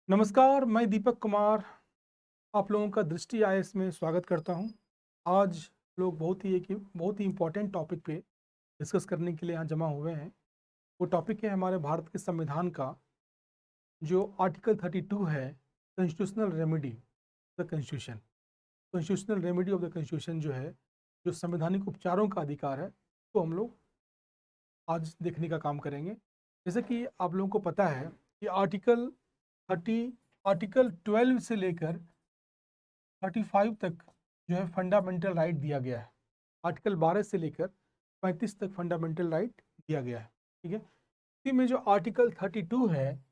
नमस्कार, मैं दीपक कुमार आप लोगों का दृष्टि आईएएस में स्वागत करता हूं। आज लोग बहुत ही इम्पोर्टेंट टॉपिक पे डिस्कस करने के लिए यहाँ जमा हुए हैं। वो टॉपिक है हमारे भारत के संविधान का जो आर्टिकल 32 है, constitutional remedy the constitution. Constitutional remedy of the constitution जो है, जो संवैधानिक उपचारों का अधिकार है, तो हम लोग आज देखने का काम करेंगे। जैसे कि आप लोगों को पता है कि थर्टी आर्टिकल 12 से लेकर 35 तक जो है फंडामेंटल राइट दिया गया है। आर्टिकल 12 से लेकर 35 तक फंडामेंटल राइट दिया गया है। ठीक है, इसी में जो आर्टिकल 32 है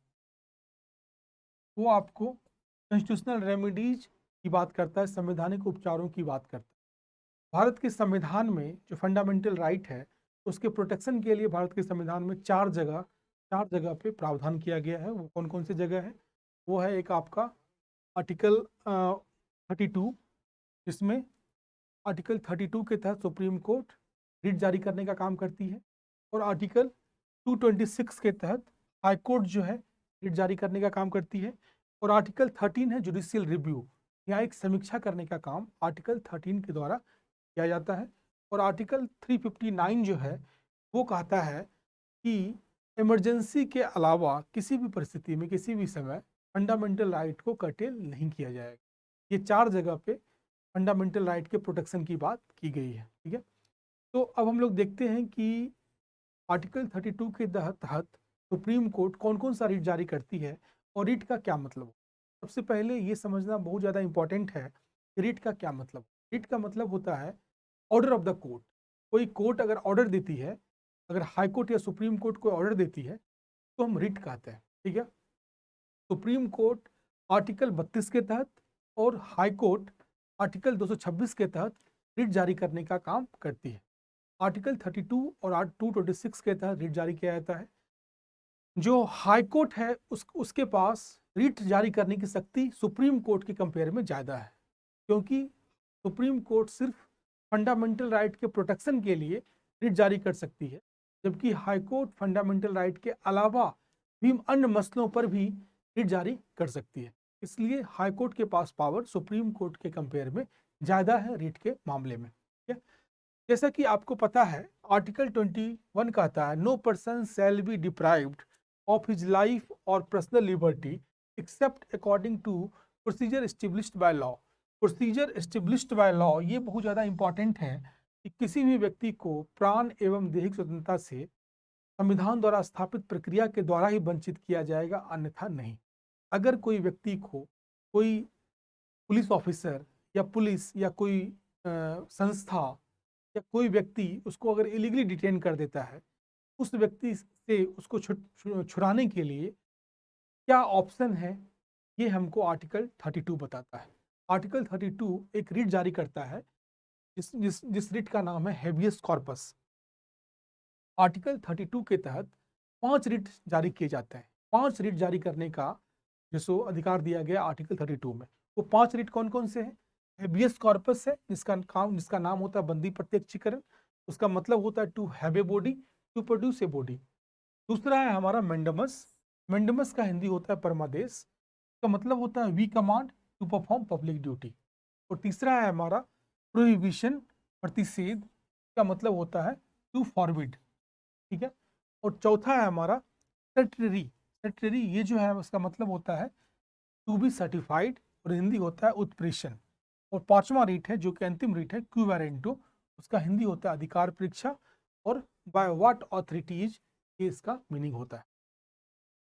वो आपको कॉन्स्टिट्यूशनल रेमेडीज की बात करता है, संवैधानिक उपचारों की बात करता है। भारत के संविधान में जो फंडामेंटल राइट है उसके प्रोटेक्शन के लिए भारत के संविधान में चार जगह पे प्रावधान किया गया है। वो कौन कौन सी जगह है? वो है एक आपका आर्टिकल 32, जिसमें आर्टिकल 32 के तहत सुप्रीम कोर्ट रिट जारी करने का काम करती है, और आर्टिकल 226 के तहत हाई कोर्ट जो है रिट जारी करने का काम करती है, और आर्टिकल 13 है जुडिशियल रिव्यू, न्यायिक समीक्षा करने का काम आर्टिकल 13 के द्वारा किया जाता है। और आर्टिकल 359 जो है वो कहता है कि इमरजेंसी के अलावा किसी भी परिस्थिति में किसी भी समय फंडामेंटल राइट को कर्टेल नहीं किया जाएगा। ये चार जगह पे फंडामेंटल राइट के प्रोटेक्शन की बात की गई है। ठीक है, तो अब हम लोग देखते हैं कि आर्टिकल 32 के तहत सुप्रीम कोर्ट कौन कौन सा रिट जारी करती है और रिट का क्या मतलब हो। सबसे पहले ये समझना बहुत ज़्यादा इंपॉर्टेंट है कि रिट का क्या मतलब। रिट का मतलब होता है ऑर्डर ऑफ द कोर्ट। कोई कोर्ट अगर ऑर्डर देती है, अगर हाई कोर्ट या सुप्रीम कोर्ट कोई ऑर्डर देती है तो हम रिट कहते हैं। ठीक है, सुप्रीम कोर्ट आर्टिकल 32 के तहत और हाई कोर्ट आर्टिकल 226 के तहत रिट जारी करने का काम करती है। आर्टिकल 32 और 226 के तहत रिट जारी किया जाता है। जो हाई कोर्ट है उसके पास रिट जारी करने की शक्ति सुप्रीम कोर्ट के कंपेयर में ज़्यादा है, क्योंकि सुप्रीम कोर्ट सिर्फ फंडामेंटल राइट के प्रोटेक्शन के लिए रिट जारी कर सकती है, जबकि हाई कोर्ट फंडामेंटल राइट के अलावा भी अन्य मसलों पर भी रिट जारी कर सकती है। इसलिए हाई कोर्ट के पास पावर सुप्रीम कोर्ट के कंपेयर में ज़्यादा है रिट के मामले में। ठीक है, जैसा कि आपको पता है आर्टिकल 21 कहता है no person shall be deprived of his life और personal liberty except according to procedure established by law. Procedure established by law ये बहुत ज़्यादा इंपॉर्टेंट है कि किसी भी व्यक्ति को प्राण एवं दैहिक स्वतंत्रता से संविधान द्वारा स्थापित प्रक्रिया के द्वारा ही वंचित किया जाएगा, अन्यथा नहीं। अगर कोई व्यक्ति को कोई पुलिस ऑफिसर या पुलिस या कोई संस्था या कोई व्यक्ति उसको अगर इलीगली डिटेन कर देता है, उस व्यक्ति से उसको छुड़ाने के लिए क्या ऑप्शन है, ये हमको आर्टिकल 32 बताता है। आर्टिकल 32 एक रिट जारी करता है जिस रिट का नाम है हेबियस कॉर्पस। आर्टिकल 32 के तहत 5 रिट जारी किए जाते हैं। 5 रिट जारी करने का जिसको अधिकार दिया गया आर्टिकल 32 में। वो 5 रिट कौन कौन से हैं? हेबियस कॉर्पस है, जिसका नाम होता है बंदी प्रत्यक्षीकरण। उसका मतलब होता है to have a body, to produce a body. दूसरा है हमारा मेंडमस। मेंडमस का हिंदी होता है परमादेश। इसका मतलब होता है we command to perform public duty. और तीसरा है हमारा प्रोहिबिशन, प्रतिषेध। का मतलब होता है टू फॉरबिड। ठीक है, और चौथा है हमारा सेटरी। सेटरी ये जो है उसका मतलब होता है टू बी सर्टिफाइड, और हिंदी होता है उत्प्रेषण। और पांचवा रीट है जो कि अंतिम रीट है क्यूवेरेंटो। उसका हिंदी होता है अधिकार परीक्षा, और बाय व्हाट ऑथोरिटीज, ये इसका मीनिंग होता है।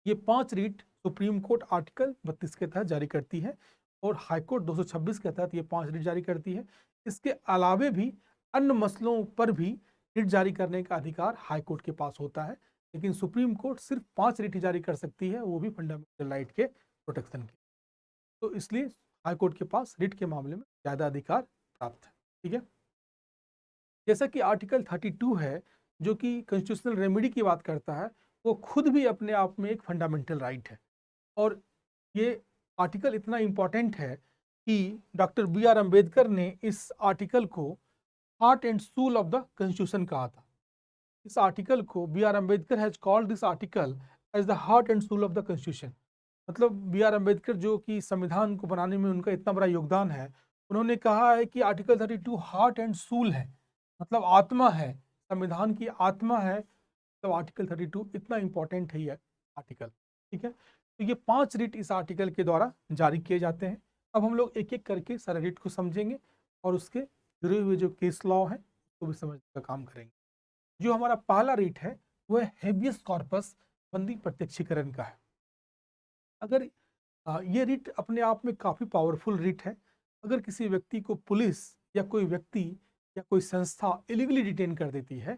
ये 5 रीट सुप्रीम कोर्ट आर्टिकल 32 के तहत जारी करती है, और हाई कोर्ट 226 के तहत ये 5 रीट जारी करती है। इसके अलावे भी अन्य मसलों पर भी रिट जारी करने का अधिकार हाई कोर्ट के पास होता है, लेकिन सुप्रीम कोर्ट सिर्फ 5 रिट जारी कर सकती है, वो भी फंडामेंटल राइट के प्रोटेक्शन के। तो इसलिए हाई कोर्ट के पास रिट के मामले में ज़्यादा अधिकार प्राप्त है। ठीक है, जैसा कि आर्टिकल 32 है जो कि कॉन्स्टिट्यूशनल रेमेडी की बात करता है, वो खुद भी अपने आप में एक फंडामेंटल राइट है। और ये आर्टिकल इतना इम्पॉर्टेंट है कि डॉक्टर बी आर अम्बेडकर ने इस आर्टिकल को heart and soul of the constitution कहा था। इस आर्टिकल को B R Ambedkar has called this article as the heart and soul of the constitution. मतलब बी आर अम्बेडकर जो कि संविधान को बनाने में उनका इतना बड़ा योगदान है, उन्होंने कहा है कि आर्टिकल 32 हार्ट एंड सूल है, मतलब आत्मा है, संविधान की आत्मा है। तो आर्टिकल 32 इतना इंपॉर्टेंट है ये आर्टिकल। ठीक है, तो ये 5 रिट इस आर्टिकल के द्वारा जारी किए जाते हैं। अब हम लोग एक एक करके सारे रिट को समझेंगे और उसके जुड़े हुए जो केस लॉ है उसको भी समझने का काम करेंगे। जो हमारा पहला रिट है वह हेबियस कॉर्पस बंदी प्रत्यक्षीकरण का है। अगर ये रिट अपने आप में काफ़ी पावरफुल रिट है। अगर किसी व्यक्ति को पुलिस या कोई व्यक्ति या कोई संस्था इलीगली डिटेन कर देती है,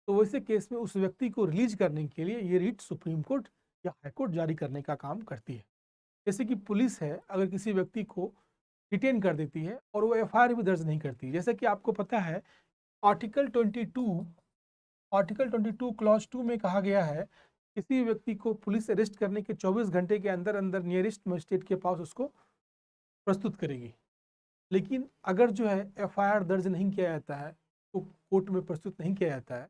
तो वैसे केस में उस व्यक्ति को रिलीज करने के लिए ये रिट सुप्रीम कोर्ट या हाई कोर्ट जारी करने का काम करती है। जैसे कि पुलिस है, अगर किसी व्यक्ति को डिटेन कर देती है और वो एफआईआर भी दर्ज नहीं करती, जैसे कि आपको पता है आर्टिकल 22 क्लॉज 2 में कहा गया है किसी व्यक्ति को पुलिस अरेस्ट करने के 24 घंटे के अंदर अंदर नियरेस्ट मजिस्ट्रेट के पास उसको प्रस्तुत करेगी। लेकिन अगर जो है एफआईआर दर्ज नहीं किया जाता है, तो कोर्ट में प्रस्तुत नहीं किया जाता है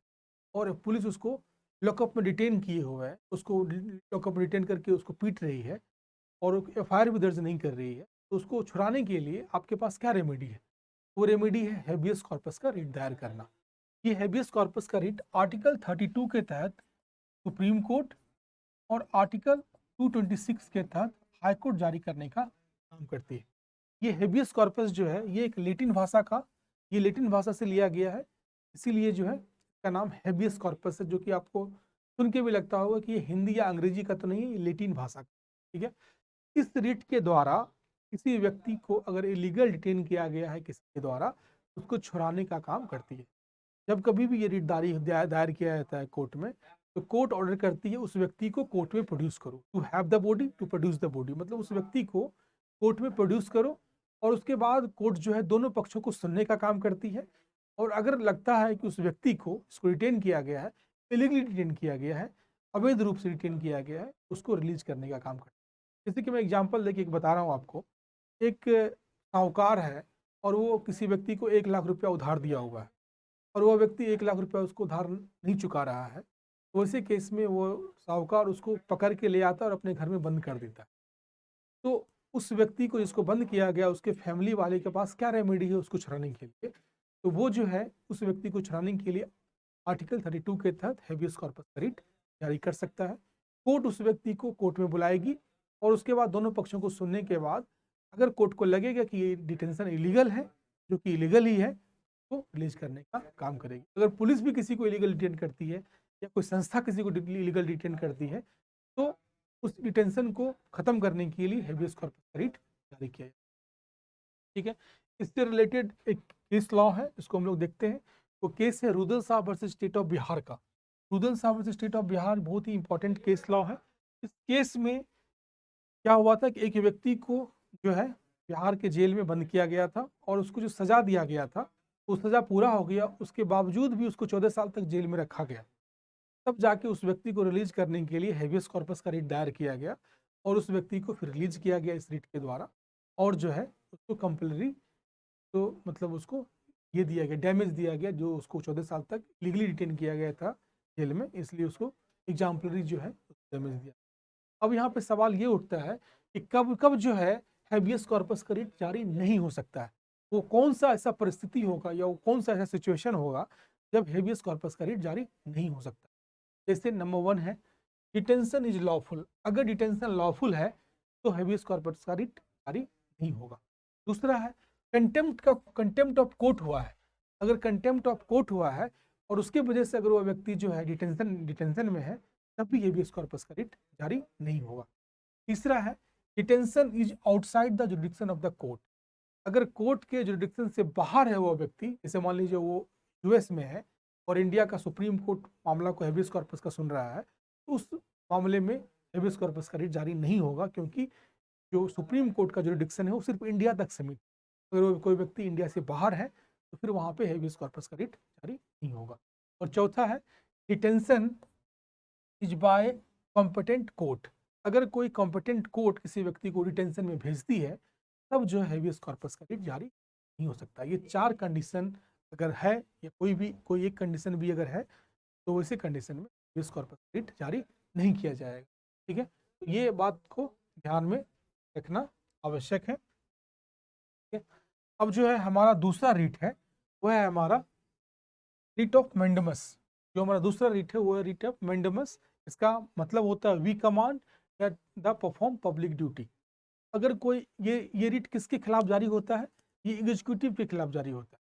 और पुलिस उसको लॉकअप में डिटेन किए हुआ है, उसको लॉकअप में डिटेन करके उसको पीट रही है और एफआईआर भी दर्ज नहीं कर रही है, तो उसको छुड़ाने के लिए आपके पास क्या रेमेडी है? वो रेमेडी है हेबियस कॉर्पस का रिट दायर करना। ये हेबियस कॉर्पस का रिट आर्टिकल 32 के तहत सुप्रीम कोर्ट और आर्टिकल 226 के तहत हाई कोर्ट जारी करने का काम करती है। ये हेबियस कॉर्पस जो है ये एक लेटिन भाषा से लिया गया है, इसीलिए जो है इसका नाम हेबियस कॉर्पस है, जो कि आपको सुन के भी लगता होगा कि ये हिंदी या अंग्रेजी का तो नहीं है, ये लेटिन भाषा का। ठीक है, इस रिट के द्वारा किसी व्यक्ति को अगर इलीगल डिटेन किया गया है किसी के द्वारा, उसको छुड़ाने का काम करती है। जब कभी भी ये रिट दायर किया जाता है कोर्ट में, तो कोर्ट ऑर्डर करती है उस व्यक्ति को कोर्ट में प्रोड्यूस करो, to have the body to produce the body, मतलब उस व्यक्ति को कोर्ट में प्रोड्यूस करो और उसके बाद कोर्ट जो है दोनों पक्षों को सुनने का काम करती है। और अगर लगता है कि उस व्यक्ति को इसको डिटेन किया गया है, इलीगली डिटेन किया गया है, अवैध रूप से डिटेन किया गया है, उसको रिलीज करने का काम करती है। जैसे कि मैं एग्जाम्पल देके एक बता रहा हूँ आपको, एक साहूकार है और वो किसी व्यक्ति को 1 लाख रुपया उधार दिया हुआ है और वह व्यक्ति 1 लाख रुपया उसको उधार नहीं चुका रहा है, तो वैसे केस में वो साहूकार उसको पकड़ के ले आता है और अपने घर में बंद कर देता है। तो उस व्यक्ति को जिसको बंद किया गया, उसके फैमिली वाले के पास क्या रेमेडी है उसको छुड़ाने के लिए? तो वो जो है उस व्यक्ति को छुड़ाने के लिए आर्टिकल 32 के तहत हेबियस कॉर्पस रिट जारी कर सकता है। कोर्ट उस व्यक्ति को कोर्ट में बुलाएगी और उसके बाद दोनों पक्षों को सुनने के बाद अगर कोर्ट को लगेगा कि ये डिटेंशन इलीगल है, जो कि इलीगल ही है, तो रिलीज करने का काम करेगी। अगर पुलिस भी किसी को इलीगल डिटेन करती है या कोई संस्था किसी को इलीगल डिटेन करती है, तो उस डिटेंशन को खत्म करने के लिए हेबियस कॉर्पस रिट जारी किया जाए। ठीक है, इससे रिलेटेड एक केस लॉ है, इसको हम लोग देखते हैं। वो केस है रुदल साहब वर्सेस स्टेट ऑफ बिहार का। रुदल साहब वर्सेस स्टेट ऑफ बिहार बहुत ही इंपॉर्टेंट केस लॉ है। इस केस में क्या हुआ था कि एक व्यक्ति को जो है बिहार के जेल में बंद किया गया था और उसको जो सजा दिया गया था वो सजा पूरा हो गया, उसके बावजूद भी उसको 14 साल तक जेल में रखा गया। तब जाके उस व्यक्ति को रिलीज करने के लिए हेबियस कॉर्पस का रिट दायर किया गया और उस व्यक्ति को फिर रिलीज किया गया इस रिट के द्वारा। और जो है उसको कंप्लीटली, तो मतलब उसको ये दिया गया, डैमेज दिया गया, जो उसको 14 साल तक लीगली डिटेन किया गया था जेल में, इसलिए उसको एग्जाम्पलरी जो है डैमेज दिया। अब यहाँ पे सवाल ये उठता है कि कब कब जो है हैबियस कॉर्पस का रिट जारी नहीं हो सकता है। वो कौन सा ऐसा परिस्थिति होगा या वो कौन सा ऐसा सिचुएशन होगा जब हैबियस कॉर्पस का रिट जारी नहीं हो सकता? जैसे नंबर 1 है डिटेंशन इज लॉफुल। अगर डिटेंशन लॉफुल है तो हैबियस कॉर्पस का रिट जारी नहीं होगा। दूसरा है कंटेम्प्ट ऑफ कोर्ट हुआ है। अगर कंटेम्प्ट ऑफ कोर्ट हुआ है और उसके वजह से अगर वो व्यक्ति जो है डिटेंशन में है, तब भी हेबियस कॉर्पस का रिट जारी नहीं होगा। तीसरा है detention is outside the jurisdiction of the court. अगर कोर्ट के जुरिडिक्शन से बाहर है वो व्यक्ति, जैसे मान लीजिए वो यूएस में है और इंडिया का सुप्रीम कोर्ट मामला को हेबियस कॉर्पस का सुन रहा है, तो उस मामले में हेबियस कॉर्पस का रिट जारी नहीं होगा, क्योंकि जो सुप्रीम कोर्ट का जुरिडिक्शन है वो सिर्फ इंडिया तक सीमित। अगर कोई व्यक्ति इंडिया से बाहर है तो फिर वहाँ पे हेबियस कॉर्पस का रिट जारी नहीं होगा। और चौथा है detention is by competent court. अगर कोई कॉम्पिटेंट कोर्ट किसी व्यक्ति को डिटेंशन में भेजती है, तब जो है हेबियस कॉर्पस का रिट जारी नहीं हो सकता। ये 4 कंडीशन अगर है या कोई एक कंडीशन भी अगर है, तो वैसे कंडीशन में हेबियस कॉर्पस रिट जारी नहीं किया जाएगा। ठीक है, तो ये बात को ध्यान में रखना आवश्यक है। ठीक है? अब जो है हमारा दूसरा रीट है, वो है हमारा रीट ऑफ मैंडेमस। जो हमारा दूसरा रीट है वो है रीट ऑफ मैंडेमस। इसका मतलब होता है वी कमांड या द परफॉर्म पब्लिक ड्यूटी। अगर कोई ये रीट किसके खिलाफ जारी होता है? ये एग्जीक्यूटिव के खिलाफ जारी होता है।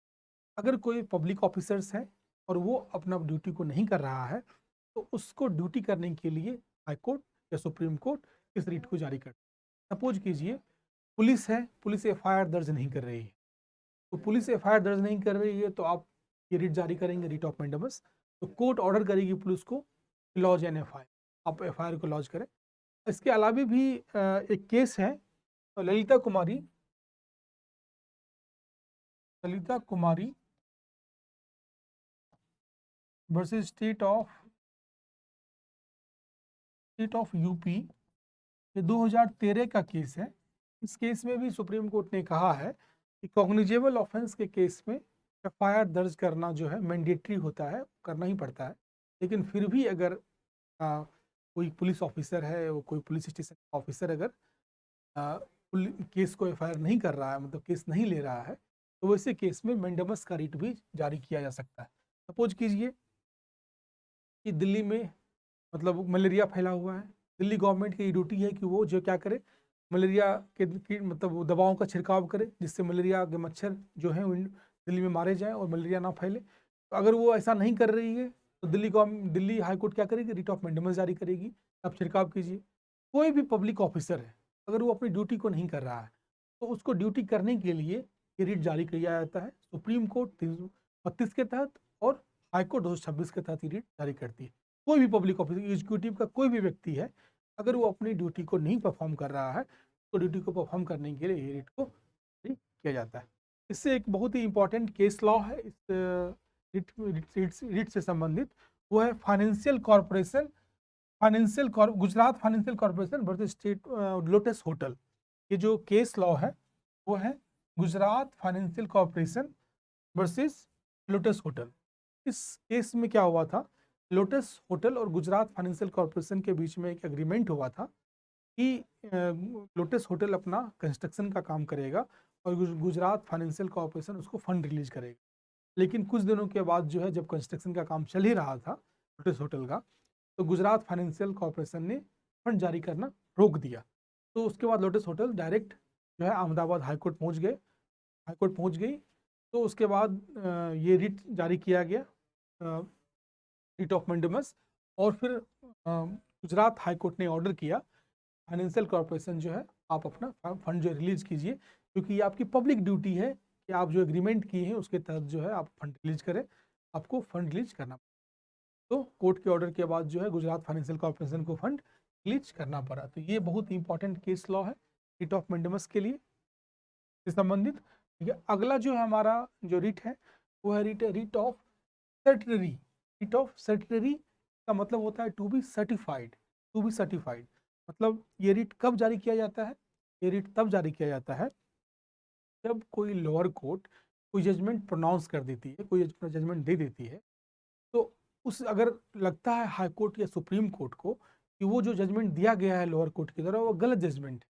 अगर कोई पब्लिक ऑफिसर्स है और वो अपना ड्यूटी को नहीं कर रहा है, तो उसको ड्यूटी करने के लिए हाई कोर्ट या सुप्रीम कोर्ट इस रीट को जारी करता है। सपोज कीजिए पुलिस है, पुलिस एफआईआर दर्ज नहीं कर रही है, तो पुलिस एफआईआर दर्ज नहीं कर रही है तो आप ये रीट जारी करेंगे, रीट ऑफ मैंडेमस। तो कोर्ट ऑर्डर करेगी पुलिस को लॉज एन एफआईआर, आप एफआईआर को लॉज करें। इसके अलावा भी एक केस है, तो ललिता कुमारी वर्सेस स्टेट ऑफ यूपी। ये 2013 का केस है। इस केस में भी सुप्रीम कोर्ट ने कहा है कि कॉग्निजेबल ऑफेंस के केस में एफआईआर दर्ज करना जो है मैंडेटरी होता है, करना ही पड़ता है। लेकिन फिर भी अगर कोई पुलिस ऑफिसर है, वो कोई पुलिस स्टेशन ऑफिसर अगर केस को एफआईआर नहीं कर रहा है, मतलब केस नहीं ले रहा है, तो वैसे केस में मैंडेमस का रीट भी जारी किया जा सकता है। सपोज कीजिए कि दिल्ली में मतलब मलेरिया फैला हुआ है। दिल्ली गवर्नमेंट की ड्यूटी है कि वो जो क्या करे, मलेरिया की मतलब वो दवाओं का छिड़काव करे जिससे मलेरिया के मच्छर जो हैं दिल्ली में मारे जाएं और मलेरिया ना फैले। तो अगर वो ऐसा नहीं कर रही है तो दिल्ली हाई कोर्ट क्या करेगी? रीट ऑफ मैंडेमस जारी करेगी, आप छिड़काव कीजिए। कोई भी पब्लिक ऑफिसर है, अगर वो अपनी ड्यूटी को नहीं कर रहा है, तो उसको ड्यूटी करने के लिए ये रीट जारी किया जाता है। सुप्रीम कोर्ट 332 के तहत और हाई कोर्ट 226 के तहत ये रीट जारी करती है। कोई भी पब्लिक ऑफिसर, एग्जीक्यूटिव का कोई भी व्यक्ति है, अगर वो अपनी ड्यूटी को नहीं परफॉर्म कर रहा है, तो ड्यूटी को परफॉर्म करने के लिए ये रीट को जारी किया जाता है। इससे एक बहुत ही इंपॉर्टेंट केस लॉ है इस रीट से संबंधित, वो है Gujarat financial corporation versus state lotus hotel. ये जो केस लॉ है वो है Gujarat financial corporation versus lotus hotel. इस केस में क्या हुआ था? लोटस होटल और गुजरात फाइनेंशियल कॉर्पोरेशन के बीच में एक एग्रीमेंट हुआ था कि लोटस होटल अपना कंस्ट्रक्शन का काम करेगा और गुजरात फाइनेंशियल कॉर्पोरेशन उसको फंड रिलीज करेगा। लेकिन कुछ दिनों के बाद जो है, जब कंस्ट्रक्शन का काम चल ही रहा था लोटस होटल का, तो गुजरात फाइनेंशियल कॉर्पोरेशन ने फंड जारी करना रोक दिया। तो उसके बाद लोटस होटल डायरेक्ट जो है अहमदाबाद हाईकोर्ट पहुंच गई। तो उसके बाद ये रिट जारी किया गया, रिट ऑफ मैंडेमस। और फिर गुजरात हाईकोर्ट ने ऑर्डर किया फाइनेंशियल कॉर्पोरेशन जो है, आप अपना फंड जो रिलीज कीजिए, क्योंकि ये आपकी पब्लिक ड्यूटी है कि आप जो एग्रीमेंट किए हैं उसके तहत जो है आप फंड रिलीज करें, आपको फंड रिलीज करना। तो कोर्ट के ऑर्डर के बाद जो है गुजरात फाइनेंशियल कॉर्पोरेशन को फंड रिलीज करना पड़ा। तो ये बहुत इंपॉर्टेंट केस लॉ है रिट ऑफ मैंडेमस के लिए से संबंधित। ठीक है, अगला जो है हमारा जो रिट है वो है रिट ऑफ सर्टनरी। रिट ऑफ सर्टनरी का मतलब होता है टू बी सर्टिफाइड। मतलब ये रिट कब जारी किया जाता है? ये रिट तब जारी किया जाता है जब कोई लोअर कोर्ट कोई जजमेंट प्रोनाउंस कर देती है, कोई जजमेंट दे देती है, तो उस अगर लगता है हाई कोर्ट या सुप्रीम कोर्ट को कि वो जो जजमेंट दिया गया है लोअर कोर्ट की तरफ वो गलत जजमेंट है,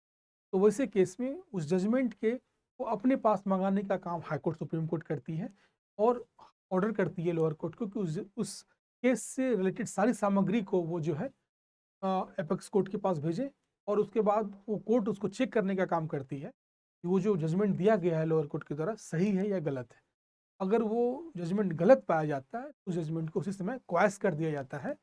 तो वैसे केस में उस जजमेंट के वो अपने पास मंगाने का काम हाई कोर्ट सुप्रीम कोर्ट करती है और ऑर्डर करती है लोअर कोर्ट को कि उस केस से रिलेटेड सारी सामग्री को वो जो है एपेक्स कोर्ट के पास भेजे। और उसके बाद वो कोर्ट उसको चेक करने का काम करती है कि वो जो जजमेंट दिया गया है लोअर कोर्ट की द्वारा सही है या गलत है। अगर वो जजमेंट गलत पाया जाता है तो जजमेंट को उसी समय क्वैश कर दिया जाता है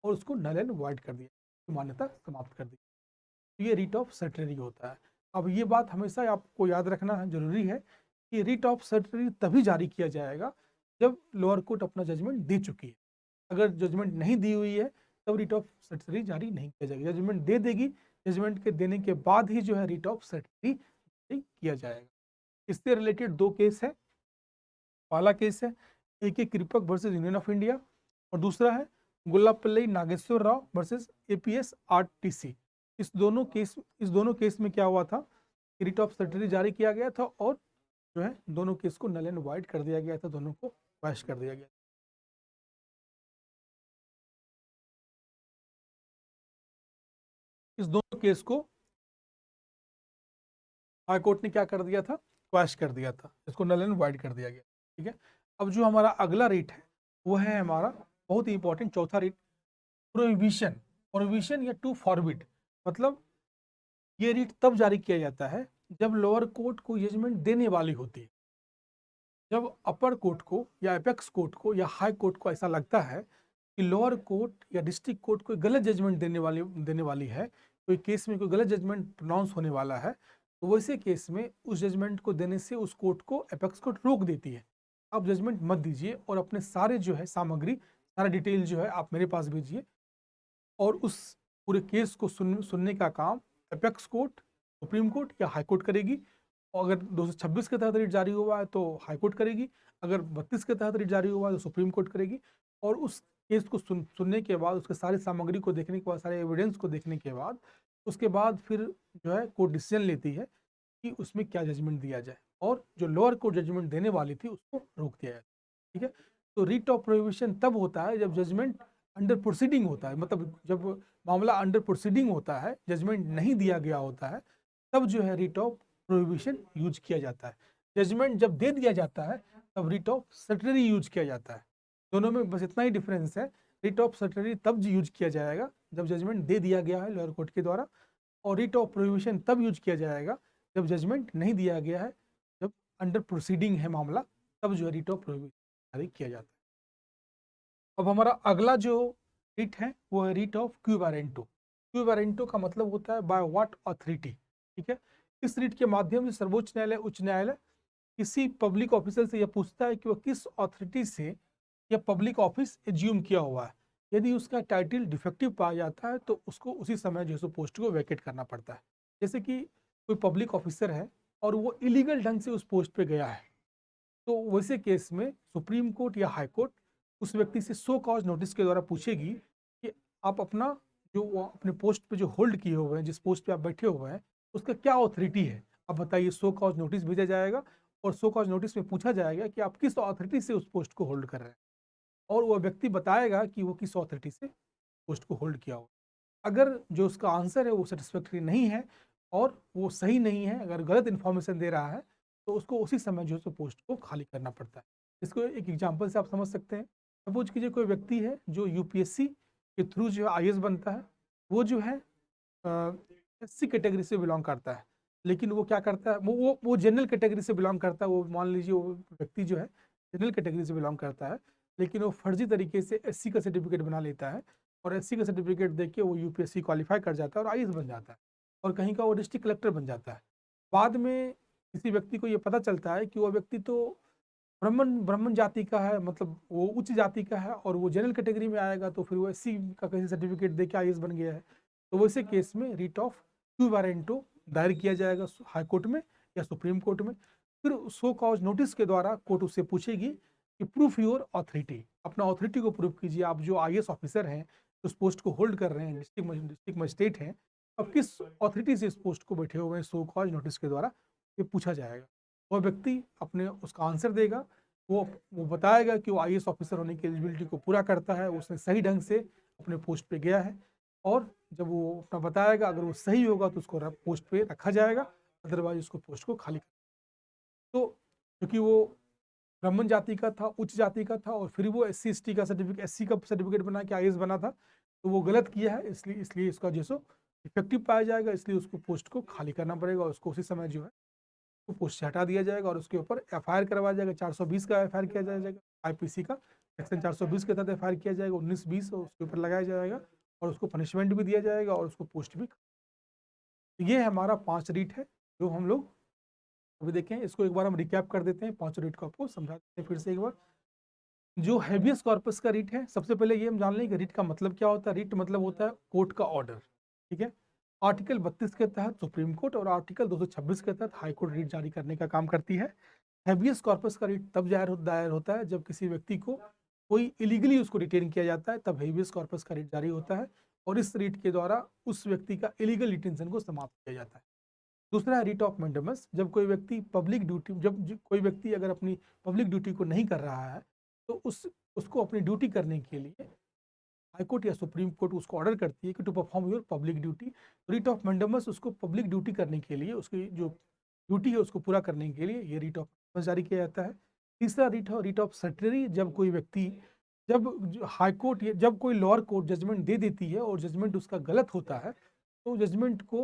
और उसको नल एंड वॉइड कर दिया, मान्यता समाप्त कर दी। तो ये रिट ऑफ सर्टनरी होता है। अब ये बात हमेशा आपको याद रखना जरूरी है कि रिट ऑफ सर्टनरी तभी जारी किया जाएगा जब लोअर कोर्ट अपना जजमेंट दे चुकी है। अगर जजमेंट नहीं दी हुई है तब रिट ऑफ सर्टनरी जारी नहीं किया जाएगा। जजमेंट दे देगी, जजमेंट के देने के बाद ही जो है रिट ऑफ सर्टनरी जारी किया जाएगा। इससे रिलेटेड दो केस है। पहला केस है AK Kripak versus union of India और दूसरा है Gullapalli Nageswara Rao versus APS RTC। इस दोनों केस में क्या हुआ था? रिट ऑफ सर्टनरी जारी किया गया था और जो है दोनों केस को नल एंड वाइड कर दिया गया था, दोनों को वैश कर दिया गया। इस दोनों केस को हाई कोर्ट ने क्या कर दिया था, क्वैश कर दिया था, इसको नल एंड वाइड कर दिया गया। ठीक है, अब जो हमारा अगला रीट है वो है हमारा बहुत ही इंपॉर्टेंट चौथा रीट, प्रोहिबिशन। प्रोहिबिशन या टू फॉरबिड, मतलब ये रीट तब जारी किया जाता है जब लोअर कोर्ट को जजमेंट देने वाली होती है। जब अपर कोर्ट को या अपेक्स कोर्ट को या हाई कोर्ट को ऐसा लगता है कि लोअर कोर्ट या डिस्ट्रिक्ट कोर्ट कोई गलत जजमेंट देने वाली है, कोई केस में कोई गलत जजमेंट प्रोनाउंस होने वाला है, तो वैसे केस में उस जजमेंट को देने से उस कोर्ट को अपेक्स कोर्ट रोक देती है। आप जजमेंट मत दीजिए और अपने सारे जो है सामग्री, सारा डिटेल जो है आप मेरे पास भेजिए, और उस पूरे केस को सुनने का काम अपेक्स कोर्ट, सुप्रीम कोर्ट या हाई कोर्ट करेगी। और अगर 226 के तहत रीट जारी हुआ है तो हाई कोर्ट करेगी, अगर 32 के तहत रीट जारी हुआ है तो सुप्रीम कोर्ट करेगी। और उस केस को सुनने के बाद, उसके सारी सामग्री को देखने के बाद, सारे एविडेंस को देखने के बाद, उसके बाद फिर जो है कोर्ट डिसीजन लेती है कि उसमें क्या जजमेंट दिया जाए, और जो लोअर कोर्ट जजमेंट देने वाली थी उसको रोक दिया जाए। ठीक है, तो रीट ऑफ प्रोहिबिशन तब होता है जब जजमेंट अंडर प्रोसीडिंग होता है, मतलब जब मामला अंडर प्रोसीडिंग होता है, जजमेंट नहीं दिया गया होता है, तब जो है रीट ऑफ प्रोहिबिशन यूज किया जाता है। जजमेंट जब दे दिया जाता है तब रीट ऑफ सर्टरी यूज किया जाता है। दोनों में बस इतना ही डिफरेंस है, रीट ऑफ सर्टरी तब यूज किया जाएगा जब जजमेंट दे दिया गया है लोअर कोर्ट के द्वारा, और रीट ऑफ प्रोहिबिशन तब यूज किया जाएगा जब जजमेंट नहीं दिया गया है, जब अंडर प्रोसीडिंग है मामला, तब जो है रीट ऑफ प्रोहिबिशन जारी किया जाता है। अब हमारा अगला जो रीट है वो है रीट ऑफ क्यू वारेंटो। क्यू वारेंटो का मतलब होता है बाय व्हाट अथॉरिटी। ठीक है, इस रीट के माध्यम से सर्वोच्च न्यायालय, उच्च न्यायालय किसी पब्लिक ऑफिसर से यह पूछता है कि वह किस अथॉरिटी से यह पब्लिक ऑफिस एज्यूम किया हुआ है। यदि उसका टाइटल डिफेक्टिव पाया जाता है तो उसको उसी समय जो है पोस्ट को वैकेट करना पड़ता है। जैसे कि कोई पब्लिक ऑफिसर है और वो इलीगल ढंग से उस पोस्ट पे गया है, तो वैसे केस में सुप्रीम कोर्ट या हाई कोर्ट उस व्यक्ति से सो कॉज नोटिस के द्वारा पूछेगी कि आप अपना जो वो अपने पोस्ट पे जो होल्ड किए हुए हैं, जिस पोस्ट पे आप बैठे हुए हैं, उसका क्या अथॉरिटी है, आप बताइए। सो कॉज नोटिस भेजा जाएगा और सो कॉज नोटिस में पूछा जाएगा कि आप किस अथॉरिटी से उस पोस्ट को होल्ड कर रहे हैं, और वह व्यक्ति बताएगा कि वो किस अथॉरिटी से पोस्ट को होल्ड किया हो। अगर जो उसका आंसर है वो सेटिस्फैक्ट्री नहीं है और वो सही नहीं है, अगर गलत इन्फॉर्मेशन दे रहा है, तो उसको उसी समय जो है पोस्ट को खाली करना पड़ता है। इसको एक एग्जांपल से आप समझ सकते हैं। सपोज कीजिए कोई व्यक्ति है जो यूपीएससी के थ्रू जो है आईएएस बनता है, वो जो है एससी कैटेगरी से बिलोंग करता है, लेकिन वो क्या करता है, वो जनरल कैटेगरी से बिलोंग करता है। वो मान लीजिए वो व्यक्ति जो है जनरल कैटेगरी से बिलोंग करता है, लेकिन वो फर्जी तरीके से एससी का सर्टिफिकेट बना लेता है, और एससी का सर्टिफिकेट देख के वो यूपीएससी क्वालिफाई कर जाता है और आईएएस बन जाता है, और कहीं का वो डिस्ट्रिक्ट कलेक्टर बन जाता है। बाद में किसी व्यक्ति को ये पता चलता है कि वो व्यक्ति तो ब्राह्मण ब्राह्मण जाति का है, मतलब वो उच्च जाति का है, और वो जनरल कैटेगरी में आएगा, तो फिर वो एससी का कैसे सर्टिफिकेट दे के आईएएस बन गया है। तो वैसे केस में रीट ऑफ क्यू वारंटो दायर किया जाएगा हाई कोर्ट में या सुप्रीम कोर्ट में। फिर सो कॉज नोटिस के द्वारा कोर्ट उससे पूछेगी कि प्रूफ योर ऑथोरिटी, अपना ऑथोरिटी को प्रूफ कीजिए। आप जो आईएएस ऑफिसर हैं, उस पोस्ट को होल्ड कर रहे हैं, डिस्ट्रिक्ट मजिस्ट्रेट हैं, अब किस ऑथोरिटी से इस पोस्ट को बैठे हुए हैं, सो कॉज नोटिस के द्वारा ये पूछा जाएगा। वह व्यक्ति अपने उसका आंसर देगा, वो बताएगा कि वो आईएएस ऑफिसर होने की एलिजिबिलिटी को पूरा करता है, उसने सही ढंग से अपने पोस्ट पे गया है, और जब वो अपना बताएगा, अगर वो सही होगा तो उसको पोस्ट पे रखा जाएगा, अदरवाइज उसको पोस्ट को खाली कर। तो क्योंकि वो ब्राह्मण जाति का था, उच्च जाति का था, और फिर वो एससी एसटी का सर्टिफिकेट, एससी का सर्टिफिकेट बना के आईएएस बना था, तो वो गलत किया है, इसलिए इसलिए इसका जो सो इफेक्टिव पाया जाएगा, इसलिए उसको पोस्ट को खाली करना पड़ेगा, उसको उसी समय जो है वो पोस्ट से हटा दिया जाएगा, और उसके ऊपर एफआईआर करवाया जाएगा। 420 का एफआईआर किया जाएगा, आईपीसी का सेक्शन 420 के तहत एफआईआर किया जाएगा, 19-20 उसके ऊपर लगाया जाएगा, और उसको पनिशमेंट भी दिया जाएगा, और उसको पोस्ट भी। ये हमारा 5 रीट है जो हम लोग अभी देखें। इसको एक बार हम रिकैप कर देते हैं, 5 रीट को आपको समझा देते हैं फिर से एक बार। जो हेबियस कॉर्पस का रीट है, सबसे पहले ये हम जान लें कि रीट का मतलब क्या होता है। रीट मतलब होता है कोर्ट का ऑर्डर। ठीक है, आर्टिकल 32 के तहत सुप्रीम कोर्ट और आर्टिकल 226 के तहत हाई कोर्ट रीट जारी करने का काम करती है। हेबियस कॉर्पस का रीट तब दायर होता है जब किसी व्यक्ति को कोई इलीगली उसको डिटेन किया जाता है, तब हेबियस कॉर्पस का रीट जारी होता है, और इस रीट के द्वारा उस व्यक्ति का इलीगल डिटेंशन को समाप्त किया जाता है। दूसरा है रीट ऑफ मैंडेमस, जब कोई व्यक्ति पब्लिक ड्यूटी, कोई व्यक्ति अगर अपनी पब्लिक ड्यूटी को नहीं कर रहा है, तो उसको अपनी ड्यूटी करने के लिए हाई कोर्ट या सुप्रीम कोर्ट उसको ऑर्डर करती है कि to perform your public duty. Writ of mandamus उसको पब्लिक ड्यूटी करने के लिए उसकी जो ड्यूटी है उसको पूरा करने के लिए ये रिट ऑफ जारी किया जाता है। तीसरा रिट ऑफ सर्टरी, जब कोई व्यक्ति जब हाई कोर्ट या जब कोई लोअर कोर्ट जजमेंट दे देती है और जजमेंट उसका गलत होता है तो जजमेंट को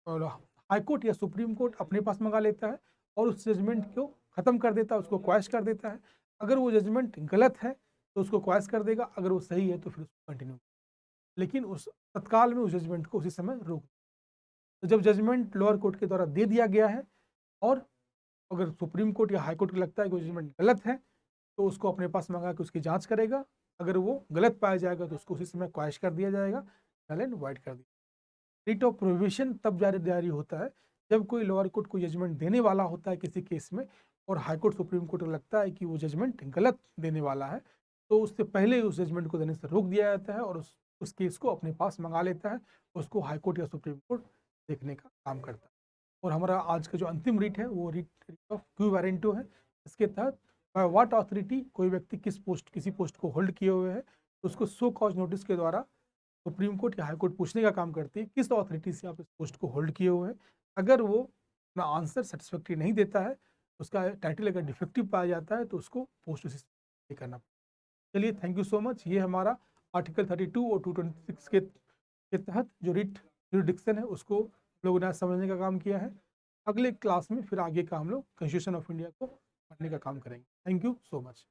हाई कोर्ट या सुप्रीम कोर्ट अपने पास मंगा लेता है और उस जजमेंट को ख़त्म कर देता है, उसको क्वैश कर देता है। अगर वो जजमेंट गलत है तो उसको क्वैश कर देगा, अगर वो सही है तो फिर उसको कंटिन्यू, लेकिन उस तत्काल में उस जजमेंट को उसी समय रोक। तो जब जजमेंट लोअर कोर्ट के द्वारा दे दिया गया है और अगर सुप्रीम कोर्ट या हाई कोर्ट को लगता है कि जजमेंट गलत है तो उसको अपने पास मंगा के उसकी जांच करेगा। अगर वो गलत पाया जाएगा तो उसको उसी समय क्वैश कर दिया जाएगा, नल एंड वाइड कर दिया। रिट ऑफ प्रोहिबिशन तब जारी होता है जब कोई लोअर कोर्ट को जजमेंट देने वाला होता है किसी केस में और हाई कोर्ट सुप्रीम कोर्ट को लगता है कि वो जजमेंट गलत देने वाला है, तो उससे पहले उस जजमेंट को देने से रोक दिया जाता है और उस केस को अपने पास मंगा लेता है, उसको हाई कोर्ट या सुप्रीम कोर्ट देखने का काम करता है। और हमारा आज का जो अंतिम रिट है वो रिट ऑफ क्यू वारंटो है। इसके तहत बाय व्हाट अथॉरिटी कोई व्यक्ति किसी पोस्ट को होल्ड किए हुए है तो उसको सो कॉज नोटिस के द्वारा सुप्रीम कोर्ट या हाई कोर्ट पूछने का काम करती है किस अथॉरिटी से आप इस पोस्ट को होल्ड किए हुए हैं। अगर वो अपना आंसर सेटिस्फैक्ट्री नहीं देता है, उसका टाइटल अगर डिफेक्टिव पाया जाता है तो उसको पोस्ट उसी से करना पड़ेगा। चलिए, थैंक यू सो मच। ये हमारा आर्टिकल 32 और 226 के तहत जो रिट जुरिडिक्शन है उसको लोगों ने आज समझने का काम किया है। अगले क्लास में फिर आगे का हम लोग कॉन्स्टिट्यूशन ऑफ इंडिया को पढ़ने का काम करेंगे। Thank you so much.